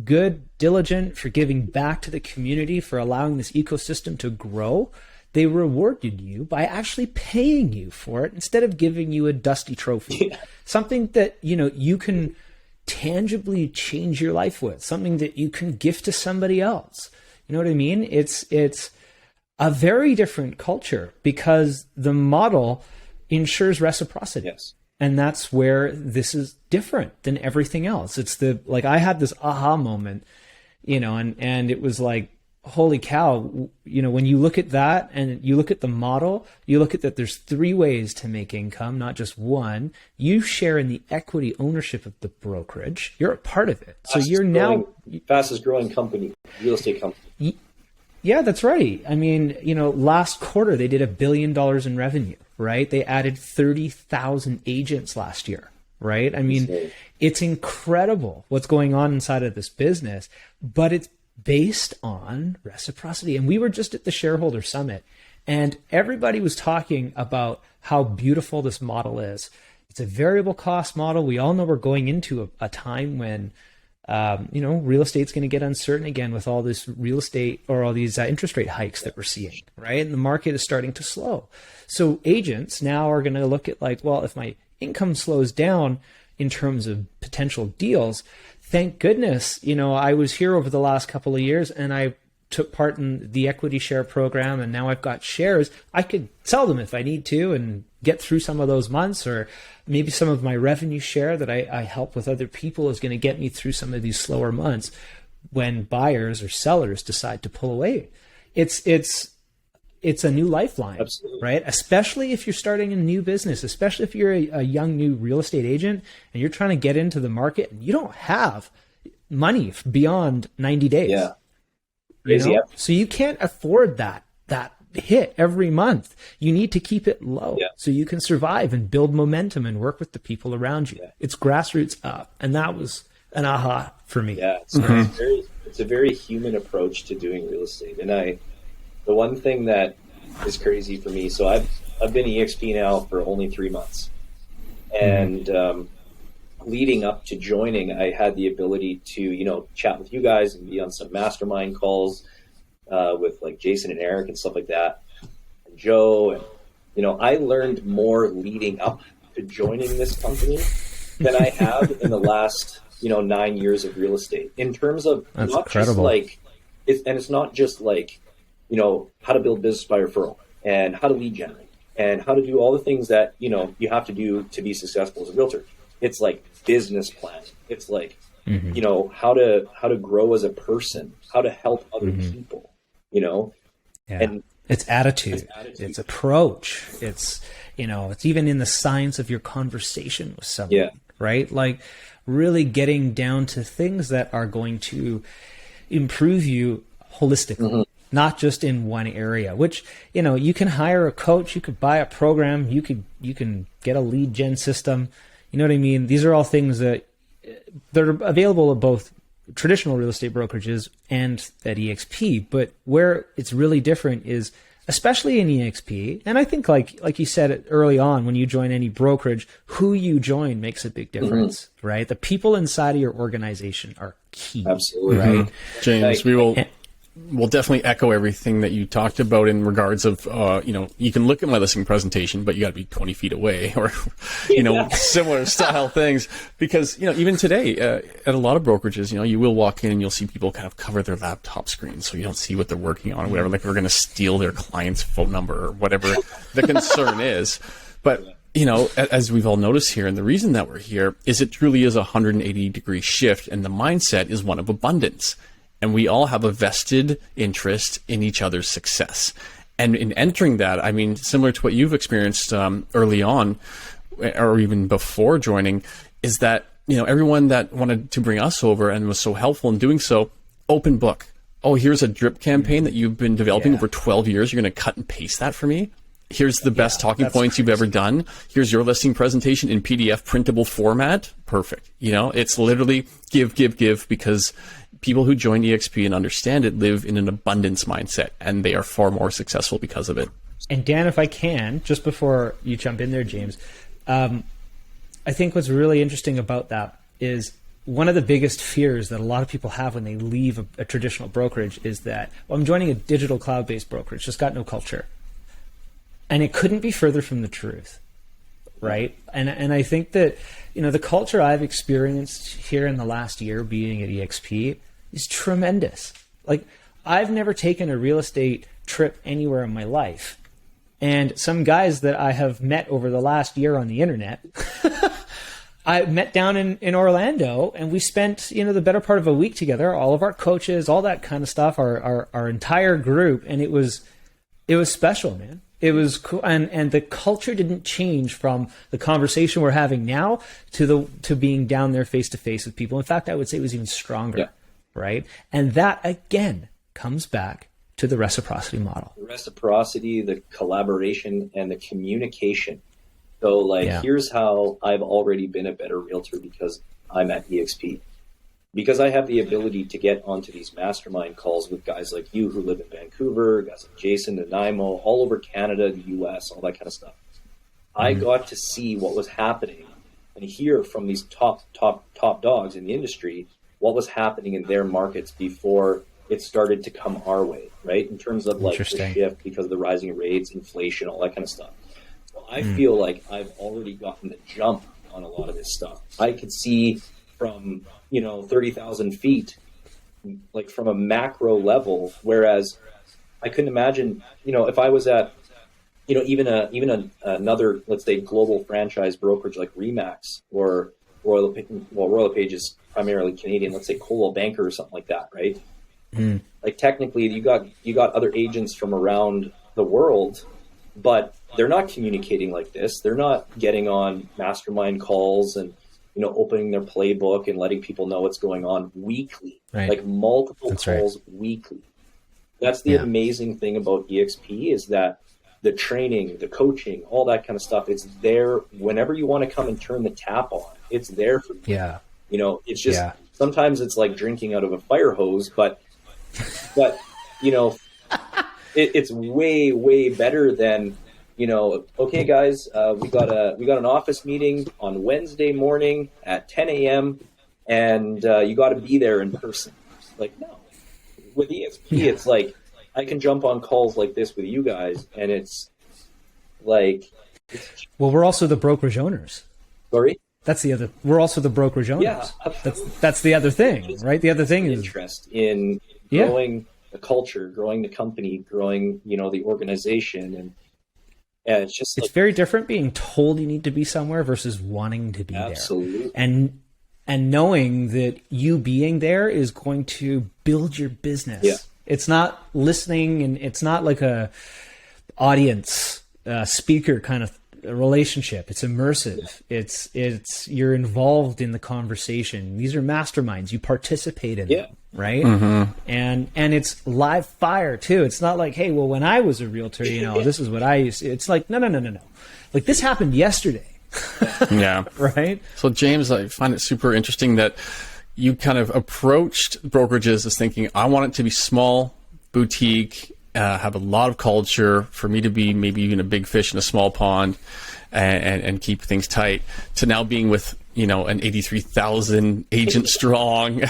good, diligent, for giving back to the community, for allowing this ecosystem to grow, they rewarded you by actually paying you for it instead of giving you a dusty trophy. Something that, you know, you can tangibly change your life with, something that you can gift to somebody else. You know what I mean? It's a very different culture because the model ensures reciprocity. Yes. And that's where this is different than everything else. It's like I had this aha moment, you know, and it was like, holy cow, you know, when you look at that and you look at the model, you look at that there's 3 ways to make income, not just one. You share in the equity ownership of the brokerage. You're a part of it. So you're now fastest growing company, real estate company. Yeah, that's right. I mean, you know, last quarter they did $1 billion in revenue, right? They added 30,000 agents last year, right? I mean, it's incredible what's going on inside of this business, but it's based on reciprocity. And we were just at the shareholder summit and everybody was talking about how beautiful this model is. It's a variable cost model. We all know we're going into a time when, you know, real estate's going to get uncertain again with all this real estate or all these interest rate hikes that we're seeing, right? And the market is starting to slow. So agents now are going to look at like, well, if my income slows down in terms of potential deals, thank goodness, you know, I was here over the last couple of years and I took part in the equity share program and now I've got shares. I could sell them if I need to and get through some of those months, or maybe some of my revenue share that I help with other people is going to get me through some of these slower months. when buyers or sellers decide to pull away. It's a new lifeline, Absolutely. right? Especially if you're starting a new business, especially if you're a young new real estate agent and you're trying to get into the market and you don't have money beyond 90 days. Yeah. You know? Yeah. So you can't afford that hit every month. You need to keep it low so you can survive and build momentum and work with the people around you. It's grassroots up. And that was an aha for me. Yeah. It's a very human approach to doing real estate. And the one thing that is crazy for me, so I've been EXP now for only 3 months. And leading up to joining, I had the ability to, chat with you guys and be on some mastermind calls with like Jason and Eric and stuff like that, and Joe. And, I learned more leading up to joining this company than I have in the last, 9 years of real estate, in terms of That's not incredible. just like, it's not just like, how to build business by referral and how to lead generate and how to do all the things that, you have to do to be successful as a realtor. It's like business planning. It's like, how to grow as a person, how to help other people, and it's attitude, it's approach. It's, it's even in the science of your conversation with someone, right? Like really getting down to things that are going to improve you holistically. Not just in one area, which, you can hire a coach, you could buy a program, you can get a lead gen system. You know what I mean? These are all things that they're available at both traditional real estate brokerages and at EXP. But where it's really different is, especially in EXP, and I think like you said early on, when you join any brokerage, who you join makes a big difference, right? The people inside of your organization are key. Absolutely. Right? James, we'll definitely echo everything that you talked about in regards of, you can look at my listing presentation, but you got to be 20 feet away or, similar style things. Because, even today, at a lot of brokerages, you will walk in and you'll see people kind of cover their laptop screen so you don't see what they're working on or whatever, like we're going to steal their client's phone number or whatever the concern is. But, as we've all noticed here, and the reason that we're here is it truly is a 180-degree shift, and the mindset is one of abundance. And we all have a vested interest in each other's success. And in entering that, I mean, similar to what you've experienced early on, or even before joining, is that, everyone that wanted to bring us over and was so helpful in doing so, open book. Oh, here's a drip campaign that you've been developing over 12 years. You're going to cut and paste that for me? Here's the best talking points you've ever done. Here's your listing presentation in PDF printable format. Perfect. It's literally give, because people who join EXP and understand it live in an abundance mindset, and they are far more successful because of it. And Dan, if I can, just before you jump in there, James, I think what's really interesting about that is one of the biggest fears that a lot of people have when they leave a traditional brokerage is that, well, I'm joining a digital cloud-based brokerage, just got no culture. And it couldn't be further from the truth, right? And I think that, the culture I've experienced here in the last year being at EXP is tremendous. Like, I've never taken a real estate trip anywhere in my life. And some guys that I have met over the last year on the internet, I met down in Orlando, and we spent, the better part of a week together, all of our coaches, all that kind of stuff, our entire group. And it was special, man. It was cool, and the culture didn't change from the conversation we're having now to being down there face to face with people. In fact, I would say it was even stronger, right? And that again comes back to the reciprocity model. The reciprocity, the collaboration, and the communication. So, here's how I've already been a better realtor because I'm at EXP. Because I have the ability to get onto these mastermind calls with guys like you who live in Vancouver, guys like Jason and Nanaimo, all over Canada, the US, all that kind of stuff. I got to see what was happening and hear from these top dogs in the industry what was happening in their markets before it started to come our way, right? In terms of the shift because of the rising rates, inflation, all that kind of stuff. So I feel like I've already gotten the jump on a lot of this stuff. I could see from 30,000 feet, like from a macro level, whereas I couldn't imagine, if I was at, even another, let's say, global franchise brokerage like Remax or Royal LePage is primarily Canadian, let's say Coldwell Banker or something like that, right? Like technically you got other agents from around the world, but they're not communicating like this. They're not getting on mastermind calls and, opening their playbook and letting people know what's going on weekly, like multiple calls weekly. That's the amazing thing about EXP is that the training, the coaching, all that kind of stuff, it's there whenever you want to come and turn the tap on. It's there for you. Yeah. It's just sometimes it's like drinking out of a fire hose, but it's way, way better than, okay, guys, we got an office meeting on Wednesday morning at 10 a.m. and you got to be there in person. Like, no. With EXP, it's like I can jump on calls like this with you guys, and it's like. Well, we're also the brokerage owners. Sorry? That's the other. We're also the brokerage owners. Yeah, that's the other thing, right? The other thing is interest in growing the culture, growing the company, growing the organization, and it's just it's very different being told you need to be somewhere versus wanting to be there. And knowing that you being there is going to build your business. Yeah. It's not listening, and it's not like a audience speaker kind of relationship. It's immersive. It's you're involved in the conversation. These are masterminds. You participate in them, right? Mm-hmm. And it's live fire too. It's not like, hey, well, when I was a realtor, this is what I used to. It's like, no. Like this happened yesterday. Yeah. Right. So James, I find it super interesting that you kind of approached brokerages as thinking, I want it to be small, boutique, have a lot of culture, for me to be maybe even a big fish in a small pond, and keep things tight, to now being with, an 83,000 agent strong,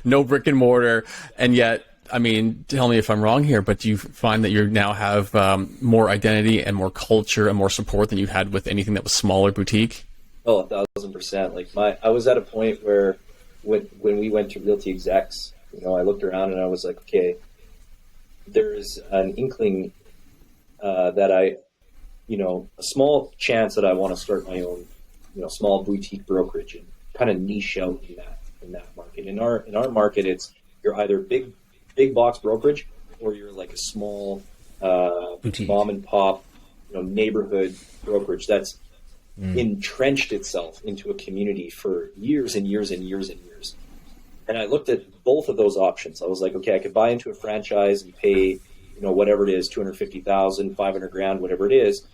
no brick and mortar. And yet, I mean, tell me if I'm wrong here, but do you find that you now have more identity and more culture and more support than you had with anything that was smaller boutique? Oh, 1,000%. Like I was at a point where when we went to Realty Execs, I looked around and I was like, okay, there's an inkling that a small chance that I want to start my own, small boutique brokerage and kind of niche out in that market. In our market, it's you're either big box brokerage, or you're like a small mom and pop, neighborhood brokerage that's entrenched itself into a community for years and years and years and years. And I looked at both of those options. I was like, okay, I could buy into a franchise and pay, whatever it is, $250,000, $500,000, whatever it is.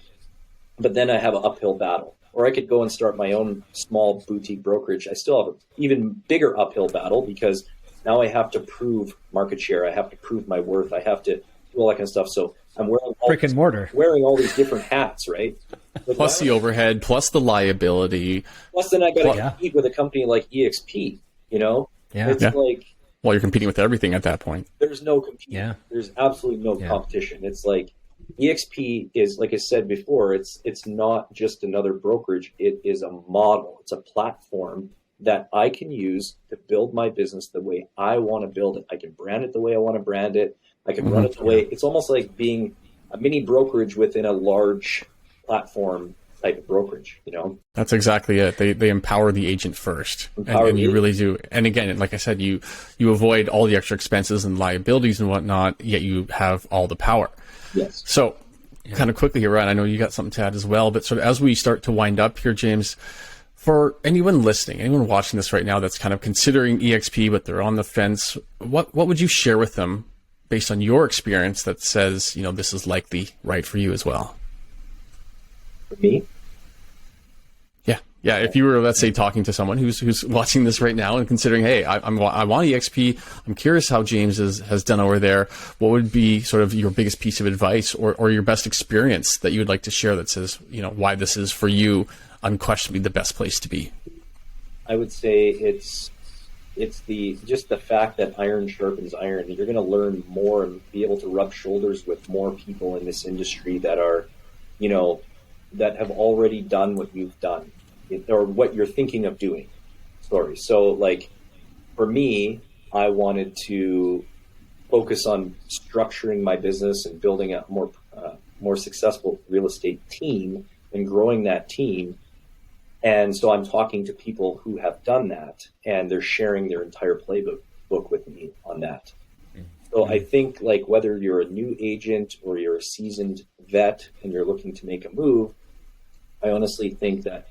But then I have an uphill battle. Or I could go and start my own small boutique brokerage. I still have an even bigger uphill battle because now I have to prove market share. I have to prove my worth. I have to do all that kind of stuff. So I'm wearing brick and mortar, wearing all these different hats, right? But plus the overhead, plus the liability. Plus then I got to compete with a company like EXP, Yeah. It's like... Well, you're competing with everything at that point. There's no competing. Yeah. There's absolutely no competition. It's like EXP is, like I said before, it's not just another brokerage. It is a model. It's a platform that I can use to build my business the way I want to build it. I can brand it the way I want to brand it. I can run it the way... It's almost like being a mini brokerage within a large platform type of brokerage, That's exactly it. They empower the agent first, and you really do. And again, like I said, you avoid all the extra expenses and liabilities and whatnot, yet you have all the power. Yes. So kind of quickly here, Ryan, I know you got something to add as well, but sort of as we start to wind up here, James, for anyone listening, anyone watching this right now that's kind of considering EXP, but they're on the fence, what would you share with them based on your experience that says, this is likely right for you as well? For me? Yeah, if you were, let's say, talking to someone who's watching this right now and considering, hey, I want EXP, I'm curious how James has done over there, what would be sort of your biggest piece of advice or your best experience that you would like to share that says, why this is for you unquestionably the best place to be? I would say it's the fact that iron sharpens iron. You're going to learn more and be able to rub shoulders with more people in this industry that are, that have already done what you've done. Or what you're thinking of doing. So like for me, I wanted to focus on structuring my business and building a more successful real estate team and growing that team. And so I'm talking to people who have done that, and they're sharing their entire playbook with me on that. So I think, like, whether you're a new agent or you're a seasoned vet and you're looking to make a move, I honestly think that,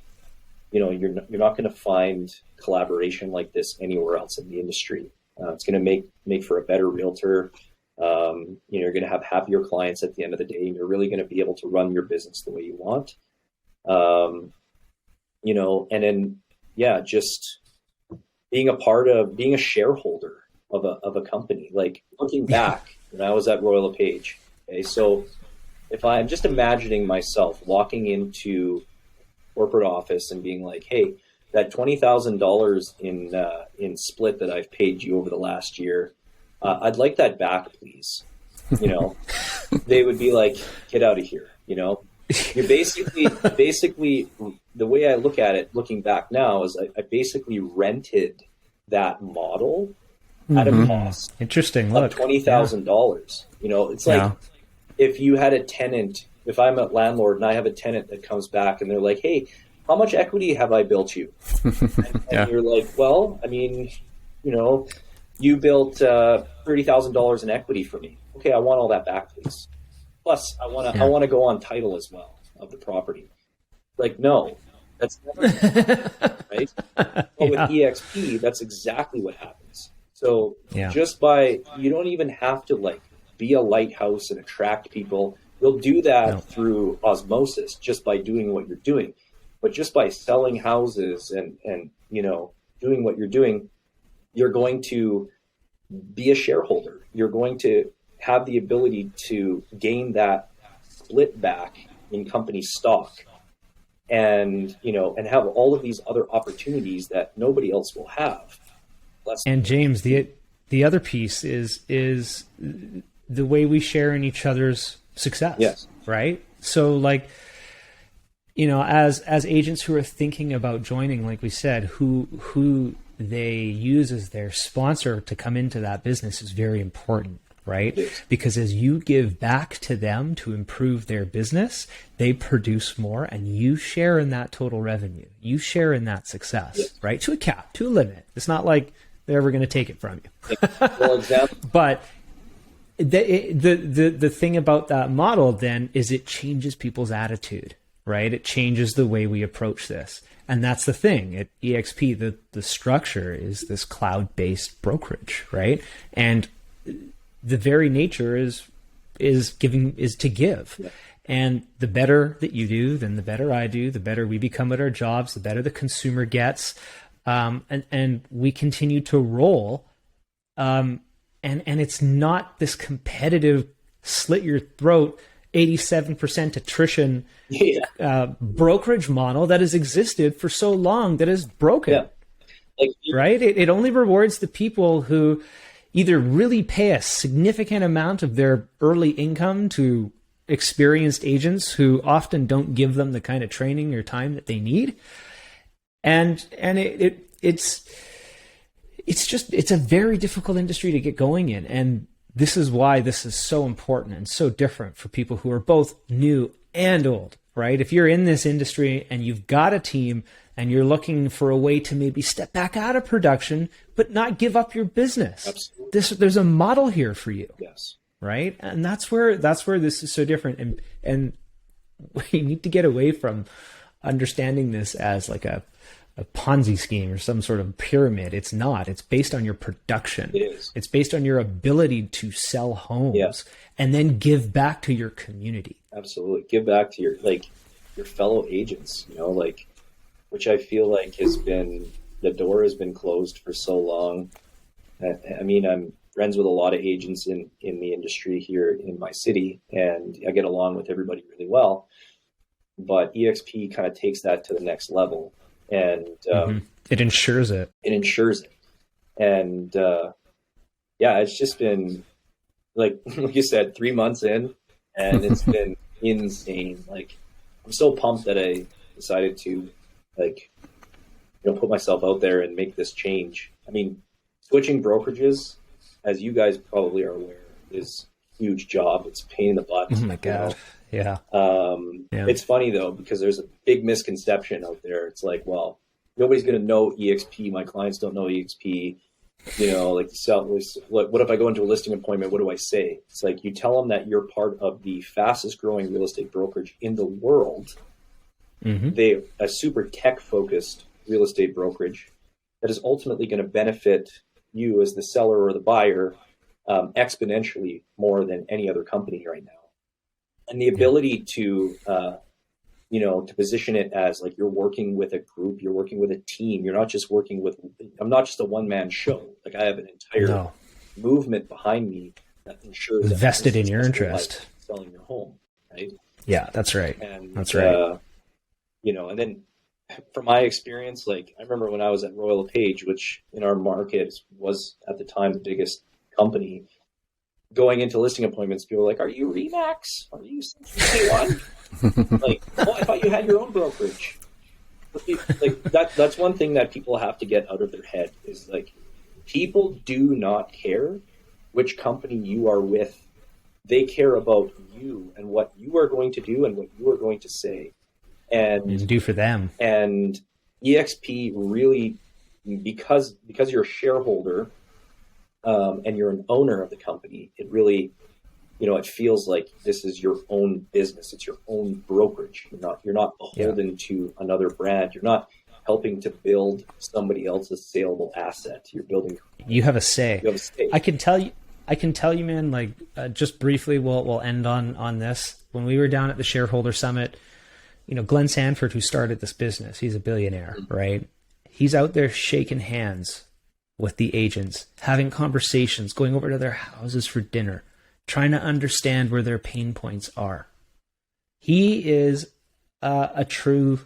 you know, you're not going to find collaboration like this anywhere else in the industry. It's going to make for a better realtor. You know, you're going to have happier clients at the end of the day, and you're really going to be able to run your business the way you want. You know, and then, yeah, just being a shareholder of a company. Like, looking back when I was at Royal LePage, okay, so if I'm just imagining myself walking into corporate office and being like, hey, that $20,000 in split that I've paid you over the last year, I'd like that back, please. You know, they would be like, get out of here. You know, you're basically the way I look at it, looking back now, is I basically rented that model at a cost. Interesting. Of $20,000. You know, it's like if you had a tenant, if I'm a landlord and I have a tenant that comes back and they're like, hey, how much equity have I built you? And you're like, well, I mean, you know, you built $30,000 in equity for me. Okay, I want all that back, please. Plus, I want to go on title as well of the property. Like, no, that's never right. But with EXP, that's exactly what happens. So just by, you don't even have to like be a lighthouse and attract people. You'll do that through osmosis, just by doing what you're doing. But just by selling houses and you know, doing what you're doing, you're going to be a shareholder. You're going to have the ability to gain that split back in company stock, and, you know, and have all of these other opportunities that nobody else will have. And James, the other piece is the way we share in each other's success. Yes. Right. So, like, you know, as agents who are thinking about joining, like we said, who they use as their sponsor to come into that business is very important, right? Yes. Because as you give back to them to improve their business, they produce more, and you share in that total revenue. You share in that success, right? To a cap, to a limit. It's not like they're ever going to take it from you. Well, exactly. But the thing about that model then is it changes people's attitude, right? It changes the way we approach this. And that's the thing at EXP, the structure is this cloud-based brokerage, right? And the very nature is to give. Yeah. And the better that you do, then the better I do, the better we become at our jobs, the better the consumer gets. And we continue to roll. And it's not this competitive slit your throat 87% attrition brokerage model that has existed for so long that is broken. Yeah. Like, right? It only rewards the people who either really pay a significant amount of their early income to experienced agents who often don't give them the kind of training or time that they need. And it's a very difficult industry to get going in. And this is why this is so important and so different for people who are both new and old, right? If you're in this industry and you've got a team and you're looking for a way to maybe step back out of production, but not give up your business. Absolutely. There's a model here for you. Yes. Right. And that's where this is so different. And we need to get away from understanding this as like a Ponzi scheme or some sort of pyramid. It's not. It's based on your production. It is. It's based on your ability to sell homes and then give back to your community. Absolutely. Give back to your fellow agents, you know, like, which I feel like the door has been closed for so long. I mean, I'm friends with a lot of agents in the industry here in my city, and I get along with everybody really well, but EXP kind of takes that to the next level. And it ensures it. And it's just been like you said, 3 months in, and it's been insane. Like, I'm so pumped that I decided to, like, you know, put myself out there and make this change. I mean, switching brokerages, as you guys probably are aware, is huge job. It's a pain in the butt. Oh my God. Yeah. It's funny though, because there's a big misconception out there. It's like, well, nobody's going to know EXP. My clients don't know EXP. Like what if I go into a listing appointment? What do I say? It's like, you tell them that you're part of the fastest growing real estate brokerage in the world. They a super tech focused real estate brokerage that is ultimately going to benefit you as the seller or the buyer exponentially more than any other company right now. And the ability to to position it as like you're working with a group, you're working with a team. You're not just working with, I'm not just a one-man show. Like, I have an entire movement behind me that ensures that vested in your interest. Selling your home, right? Yeah, that's right. And that's right. And then from my experience, like, I remember when I was at Royal LePage, which in our market was at the time the biggest company, going into listing appointments, people were like, "Are you Remax? Are you K1?" Like, oh, I thought you had your own brokerage. Like, that's one thing that people have to get out of their head is, like, people do not care which company you are with. They care about you and what you are going to do and what you are going to say and do for them. And EXP really, because you're a shareholder and you're an owner of the company, it really, it feels like this is your own business. It's your own brokerage. You're not beholden to another brand. You're not helping to build somebody else's saleable asset. You're building. You have a say. You have a say. I can tell you, man. Like, just briefly, we'll end on this. When we were down at the shareholder summit, Glenn Sanford, who started this business, he's a billionaire, right? He's out there shaking hands with the agents, having conversations, going over to their houses for dinner, trying to understand where their pain points are. He is a true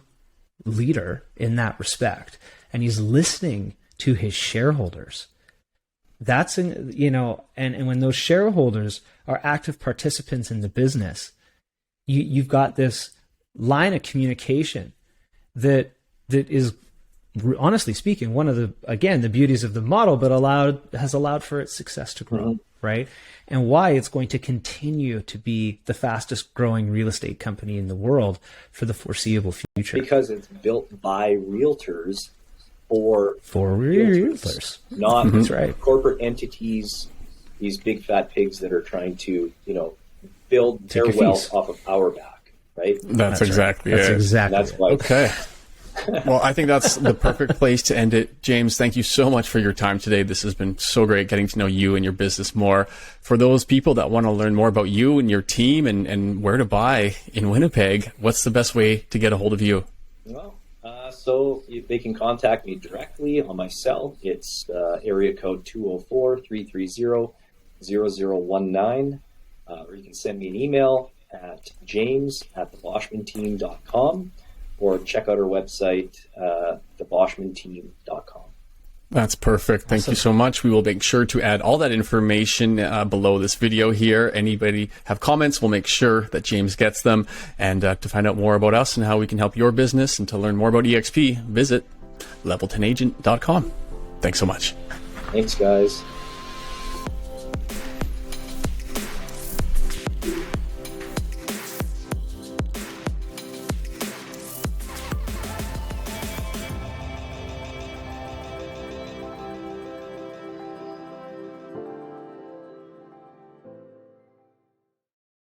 leader in that respect, and he's listening to his shareholders. That's, and when those shareholders are active participants in the business, you've got this line of communication that is, honestly speaking, one of the beauties of the model, but has allowed for its success to grow, right? And why it's going to continue to be the fastest growing real estate company in the world for the foreseeable future. Because it's built by realtors for realtors. Not That's right. Corporate entities, these big fat pigs that are trying to, build their wealth off of our back, right? That's exactly it. That's why. Okay. Well, I think that's the perfect place to end it. James, thank you so much for your time today. This has been so great getting to know you and your business more. For those people that want to learn more about you and your team and where to buy in Winnipeg, what's the best way to get a hold of you? Well, so they can contact me directly on my cell. It's area code 204-330-0019. Or you can send me an email at james@theboschmanteam.com. or check out our website, theboschmanteam.com. That's perfect. Thank you so much. We will make sure to add all that information below this video here. Anybody have comments, we'll make sure that James gets them. And to find out more about us and how we can help your business and to learn more about EXP, visit level10agent.com. Thanks so much. Thanks, guys.